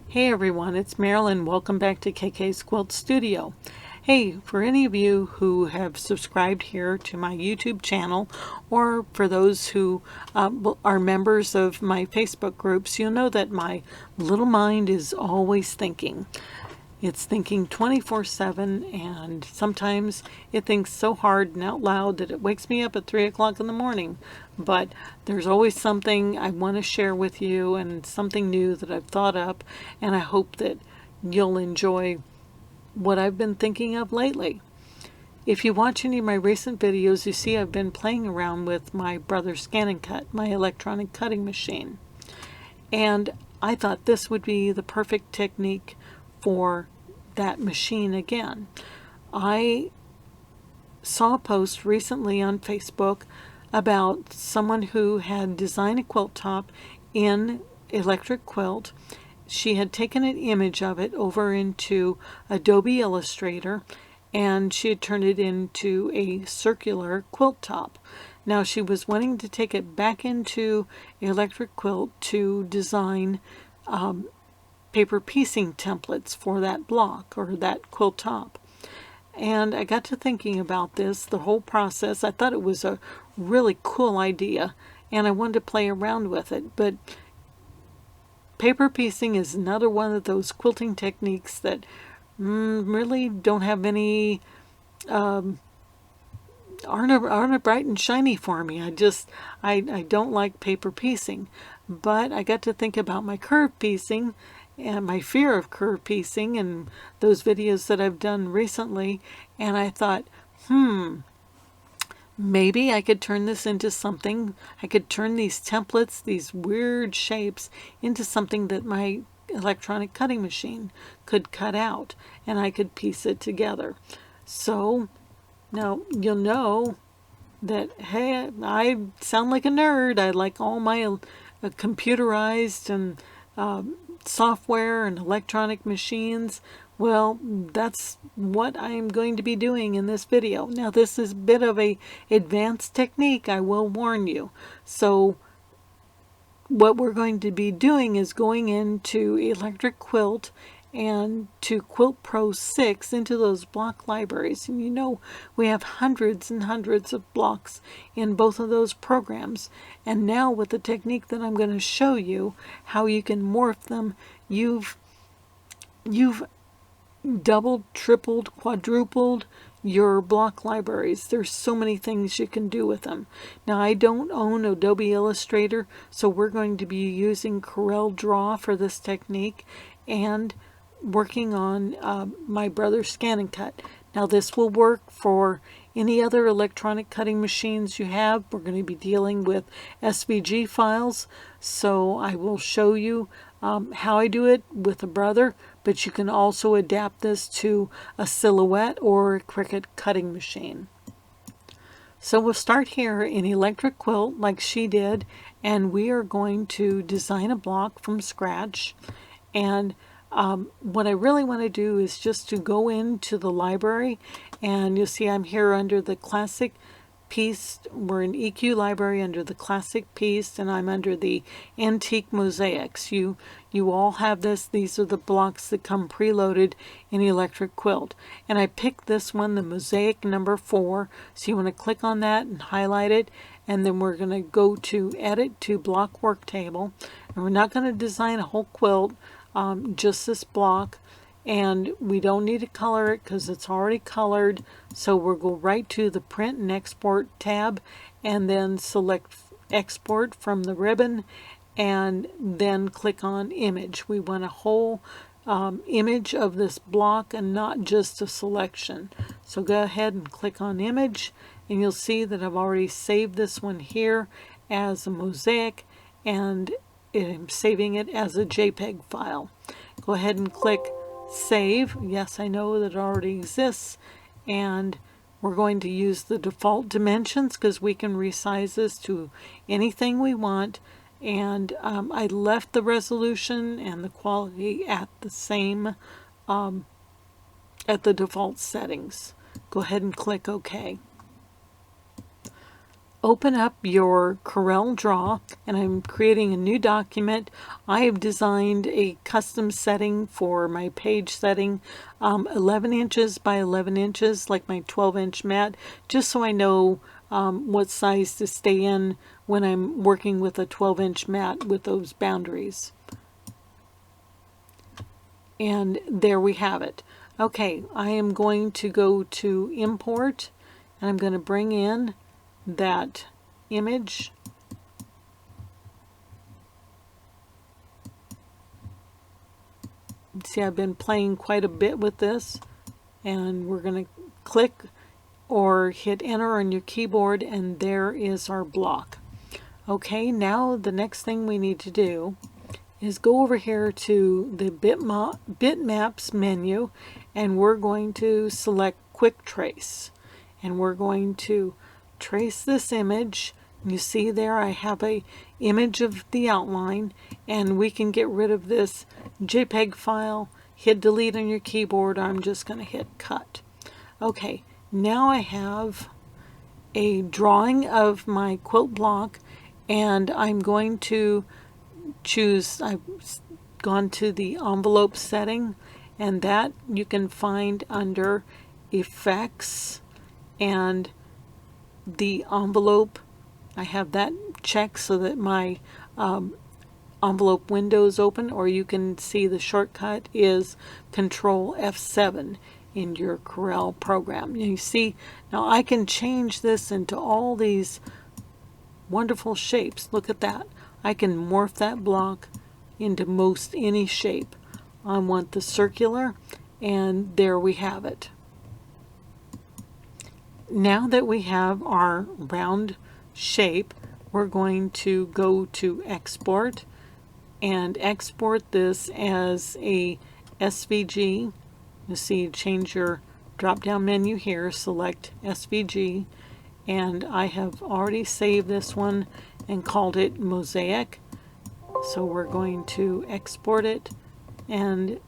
Hey everyone, it's Marilyn. Welcome back to KK's Quilt Studio. Hey, for any of you who have subscribed here to my YouTube channel, or for those who are members of my Facebook groups, you'll know that my little mind is always thinking. It's thinking 24/7, and sometimes it thinks so hard and out loud that it wakes me up at 3 o'clock in the morning. But there's always something I want to share with you and something new that I've thought up, and I hope that you'll enjoy what I've been thinking of lately. If you watch any of my recent videos, you see I've been playing around with my brother's Scan and Cut, my electronic cutting machine. And I thought this would be the perfect technique for that machine again. I saw a post recently on Facebook about someone who had designed a quilt top in Electric Quilt. She had taken an image of it over into Adobe Illustrator, and she had turned it into a circular quilt top. Now she was wanting to take it back into Electric Quilt to design paper piecing templates for that block or that quilt top. And I got to thinking about this, the whole process. I thought it was a really cool idea, and I wanted to play around with it. But paper piecing is another one of those quilting techniques that really don't have any aren't a bright and shiny for me. I don't like paper piecing. But I got to think about my curve piecing and my fear of curve piecing and those videos that I've done recently, and I thought, maybe I could turn this into something. I could turn these templates, these weird shapes, into something that my electronic cutting machine could cut out, and I could piece it together. So now you'll know that, hey, I sound like a nerd. I like all my computerized and software and electronic machines. Well, that's what I'm going to be doing in this video. Now, this is a bit of a advanced technique, I will warn you. So what we're going to be doing is going into Electric Quilt and to Quilt Pro 6 into those block libraries. And you know, we have hundreds and hundreds of blocks in both of those programs. And now with the technique that I'm going to show you, how you can morph them, you've doubled, tripled, quadrupled your block libraries. There's so many things you can do with them. Now, I don't own Adobe Illustrator, so we're going to be using CorelDraw for this technique and working on my brother's Scan and Cut. Now, this will work for any other electronic cutting machines you have. We're going to be dealing with SVG files, so I will show you how I do it with a brother, but you can also adapt this to a Silhouette or a Cricut cutting machine. So we'll start here in Electric Quilt like she did, and we are going to design a block from scratch. And what I really want to do is just to go into the library, and you'll see I'm here under the classic piece. We're in EQ library under the classic piece, and I'm under the antique mosaics. You all have this. These are the blocks that come preloaded in Electric Quilt, and I picked this one, the mosaic number 4. So you want to click on that and highlight it, and then we're going to go to edit to block work table, and we're not going to design a whole quilt, just this block. And we don't need to color it because it's already colored. So we'll go right to the print and export tab, and then select export from the ribbon, and then click on image. We want a whole image of this block and not just a selection. So go ahead and click on image, and you'll see that I've already saved this one here as a mosaic, and I'm saving it as a JPEG file. Go ahead and click Save. Yes, I know that it already exists, and we're going to use the default dimensions because we can resize this to anything we want. And I left the resolution and the quality at the same, at the default settings. Go ahead and click OK. open up your CorelDraw, and I'm creating a new document. I have designed a custom setting for my page setting, 11 inches by 11 inches, like my 12-inch mat, just so I know what size to stay in when I'm working with a 12-inch mat with those boundaries. And there we have it. Okay, I am going to go to import, and I'm going to bring in that image. See, I've been playing quite a bit with this, and we're going to click or hit enter on your keyboard, and there is our block. Okay, now the next thing we need to do is go over here to the bitmaps menu, and we're going to select quick trace, and we're going to trace this image. You see there I have a image of the outline, and we can get rid of this JPEG file. Hit delete on your keyboard. I'm just going to hit cut. Okay, now I have a drawing of my quilt block, and I'm going to choose, I've gone to the envelope setting, and that you can find under effects, and the envelope, I have that checked so that my envelope window is open, or you can see the shortcut is Control F7 in your Corel program. You see, now I can change this into all these wonderful shapes. Look at that. I can morph that block into most any shape. I want the circular, and there we have it. Now that we have our round shape, we're going to go to export and export this as a SVG. You see, change your drop down menu here, select SVG, and I have already saved this one and called it Mosaic. So we're going to export it, and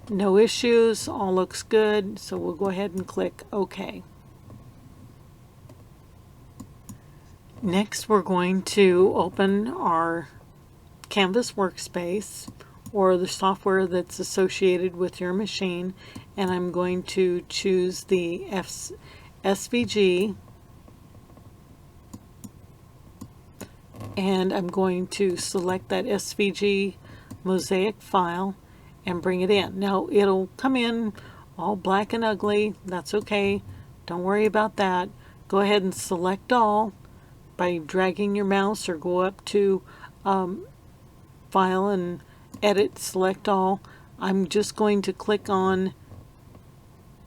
no issues, all looks good, so we'll go ahead and click OK. Next, we're going to open our Canvas workspace or the software that's associated with your machine, and I'm going to choose the SVG, and I'm going to select that SVG mosaic file and bring it in. Now it'll come in all black and ugly. That's okay, don't worry about that. Go ahead and select all by dragging your mouse, or go up to File and Edit, select all. I'm just going to click on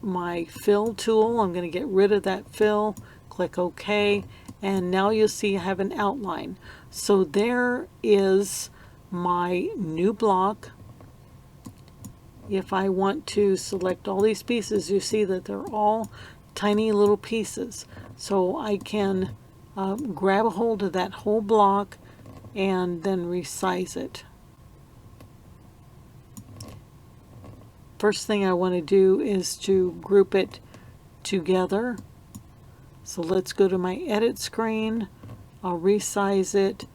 my fill tool. I'm going to get rid of that fill, click OK, and now you'll see I have an outline. So there is my new block. If I want to select all these pieces, you see that they're all tiny little pieces. So I can grab a hold of that whole block and then resize it. First thing I want to do is to group it together. So let's go to my edit screen. I'll resize it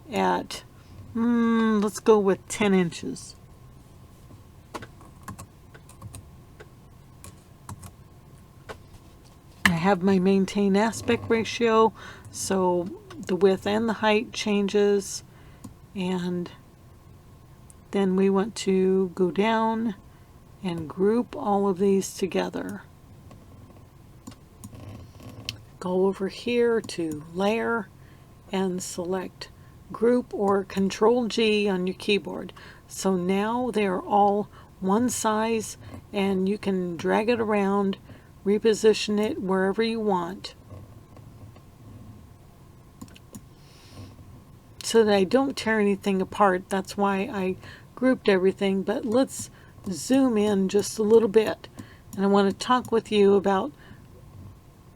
at, let's go with 10 inches. I have my maintain aspect ratio, so the width and the height changes, and then we want to go down and group all of these together. Go over here to layer and select group or Control G on your keyboard. So now they're all one size, and you can drag it around, reposition it wherever you want, so that I don't tear anything apart. That's why I grouped everything. But let's zoom in just a little bit, and I want to talk with you about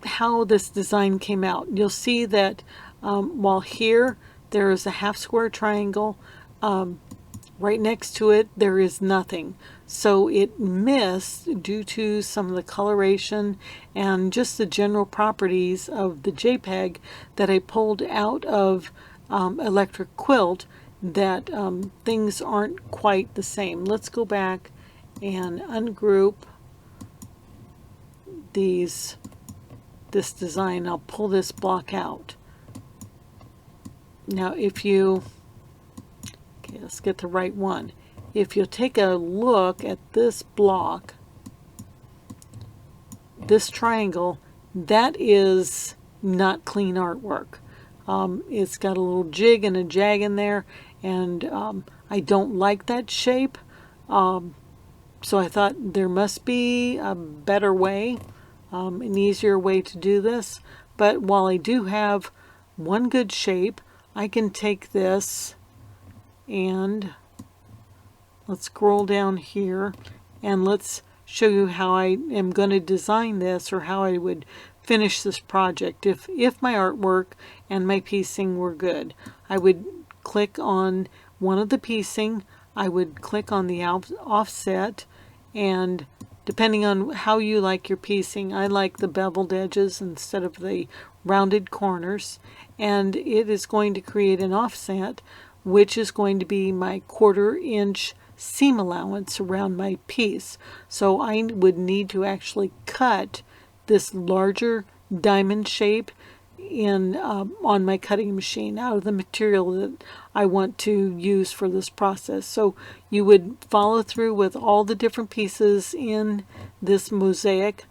how this design came out. You'll see that while here there is a half square triangle, right next to it there is nothing. So it missed due to some of the coloration and just the general properties of the JPEG that I pulled out of Electric Quilt, that things aren't quite the same. Let's go back and ungroup this design. I'll pull this block out. Now if you, okay, let's get the right one. If you'll take a look at this block, this triangle, that is not clean artwork. It's got a little jig and a jag in there, and I don't like that shape. So I thought there must be a better way, an easier way to do this. But while I do have one good shape, I can take this and let's scroll down here and let's show you how I am going to design this, or how I would finish this project. If my artwork and my piecing were good, I would click on one of the piecing, I would click on the offset, and depending on how you like your piecing, I like the beveled edges instead of the rounded corners, and it is going to create an offset, which is going to be my 1/4 inch seam allowance around my piece. So I would need to actually cut this larger diamond shape in on my cutting machine out of the material that I want to use for this process. So you would follow through with all the different pieces in this mosaic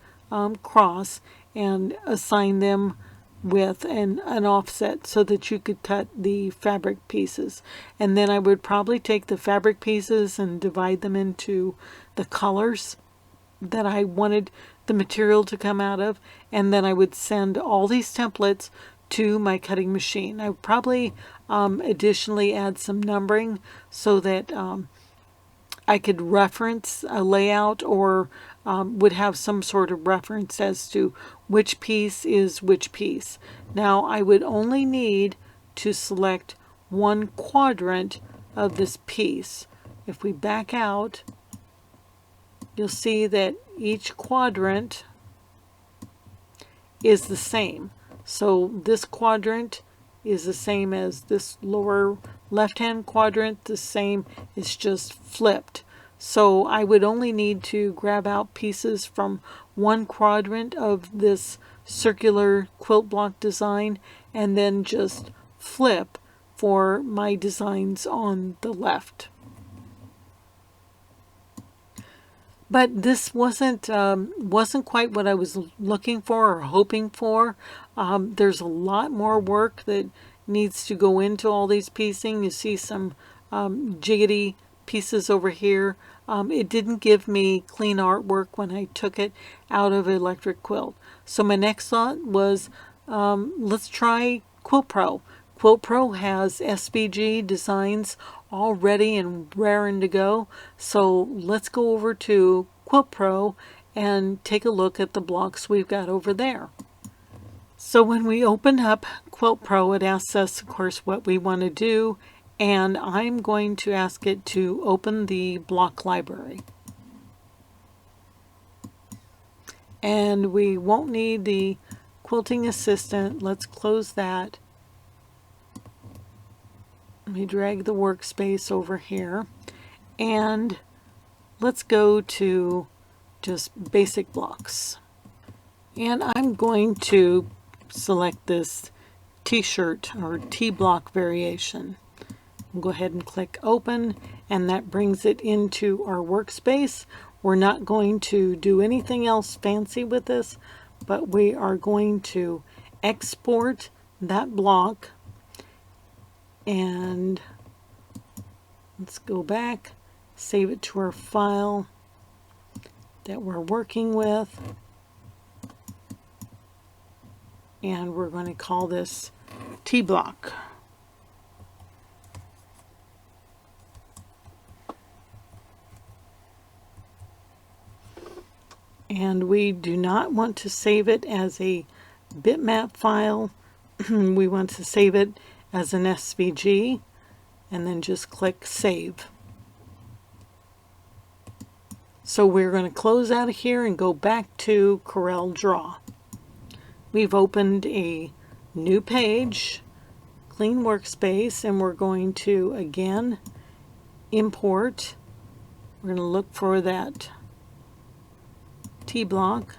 cross and assign them with an offset so that you could cut the fabric pieces. And then I would probably take the fabric pieces and divide them into the colors that I wanted the material to come out of, and then I would send all these templates to my cutting machine. I would probably additionally add some numbering so that I could reference a layout, or would have some sort of reference as to which piece is which piece. Now I would only need to select one quadrant of this piece. If we back out, you'll see that each quadrant is the same. So this quadrant is the same as this lower left-hand quadrant, the same, it's just flipped. So I would only need to grab out pieces from one quadrant of this circular quilt block design and then just flip for my designs on the left. But this wasn't quite what I was looking for or hoping for. There's a lot more work that needs to go into all these piecing. You see some jiggity pieces over here. It didn't give me clean artwork when I took it out of Electric Quilt. So my next thought was, let's try Quilt Pro. Quilt Pro has SVG designs all ready and raring to go. So let's go over to Quilt Pro and take a look at the blocks we've got over there. So when we open up Quilt Pro, it asks us, of course, what we want to do, and I'm going to ask it to open the block library. And we won't need the quilting assistant. Let's close that. Let me drag the workspace over here, and let's go to just basic blocks. And I'm going to select this t-shirt or T-block variation. We'll go ahead and click open, and that brings it into our workspace. We're not going to do anything else fancy with this, but we are going to export that block, and let's go back, save it to our file that we're working with, and we're going to call this T-block. And we do not want to save it as a bitmap file. We want to save it as an SVG, and then just click save. So we're going to close out of here and go back to CorelDraw. We've opened a new page, clean workspace, and we're going to again import. We're going to look for that T block.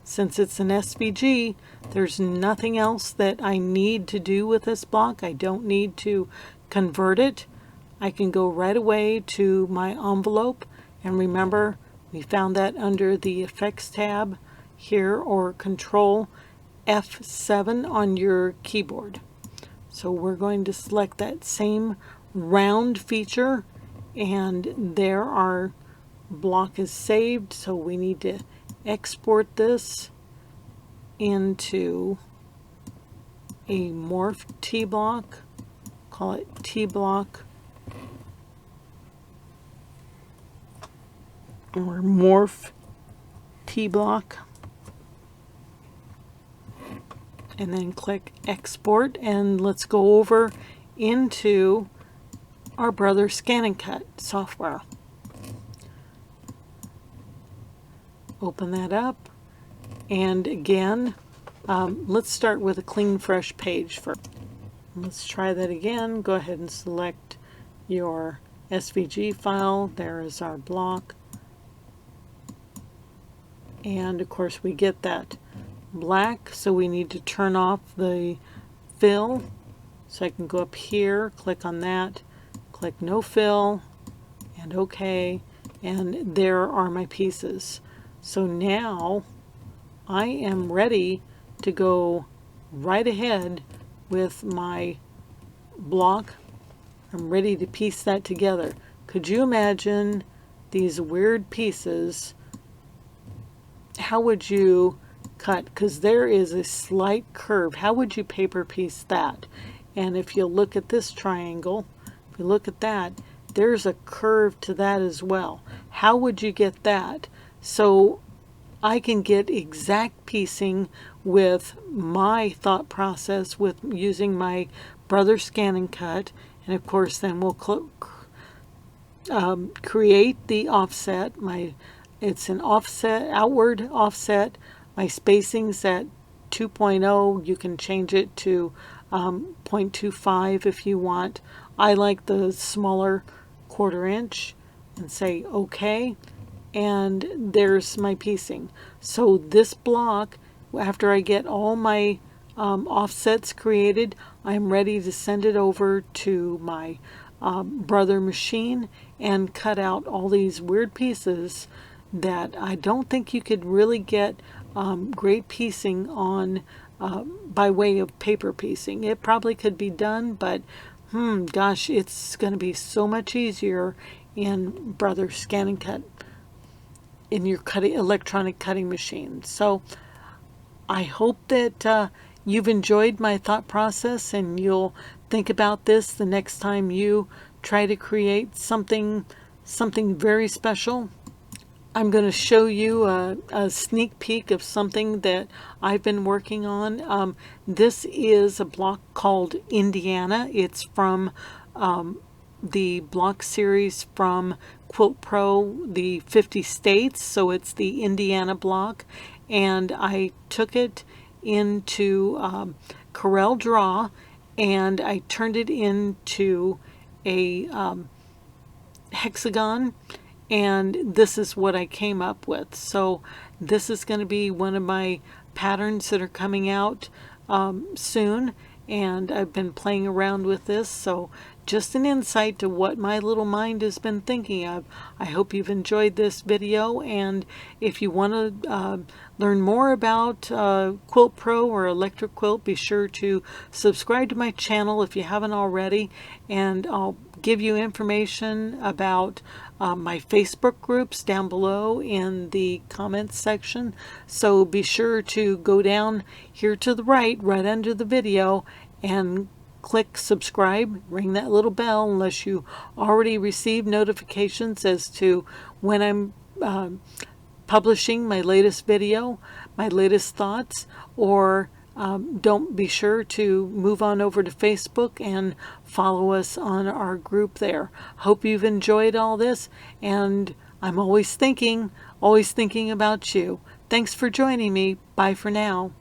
Since it's an SVG, there's nothing else that I need to do with this block. I don't need to convert it. I can go right away to my envelope, and remember we found that under the Effects tab here, or Control F7 on your keyboard. So we're going to select that same round feature, and there our block is saved. So we need to export this into a morph T block, call it T block or morph T block, and then click export, and let's go over into our Brother Scan and Cut software. Open that up, and again let's start with a clean fresh page first. Let's try that again. Go ahead and select your SVG file. There is our block, and of course we get that black, so we need to turn off the fill. So I can go up here, click on that, click no fill, and OK, and there are my pieces. So now I am ready to go right ahead with my block. I'm ready to piece that together. Could you imagine these weird pieces? How would you cut? Because there is a slight curve. How would you paper piece that? And if you look at this triangle, if you look at that, there's a curve to that as well. How would you get that? So I can get exact piecing with my thought process with using my Brother Scan and Cut, and of course then we'll create the offset. It's an offset, outward offset. My spacing's at 2.0. You can change it to 0.25 if you want. I like the smaller 1/4 inch, and say OK, and there's my piecing. So this block, after I get all my offsets created, I'm ready to send it over to my Brother machine and cut out all these weird pieces that I don't think you could really get great piecing on by way of paper piecing. It probably could be done, but gosh, it's going to be so much easier in Brother Scan and Cut in your electronic cutting machine. So I hope that you've enjoyed my thought process, and you'll think about this the next time you try to create something very special. I'm going to show you a sneak peek of something that I've been working on. This is a block called Indiana. It's from the block series from Quilt Pro, the 50 states, so it's the Indiana block, and I took it into CorelDraw and I turned it into a hexagon, and this is what I came up with. So this is going to be one of my patterns that are coming out soon, and I've been playing around with this, so just an insight to what my little mind has been thinking of. I hope you've enjoyed this video, and if you want to learn more about Quilt Pro or Electric Quilt, be sure to subscribe to my channel if you haven't already, and I'll give you information about my Facebook groups down below in the comments section. So be sure to go down here to the right under the video and click subscribe, ring that little bell unless you already received notifications as to when I'm publishing my latest video, my latest thoughts, or don't be sure to move on over to Facebook and follow us on our group there. Hope you've enjoyed all this, and I'm always thinking about you. Thanks for joining me. Bye for now.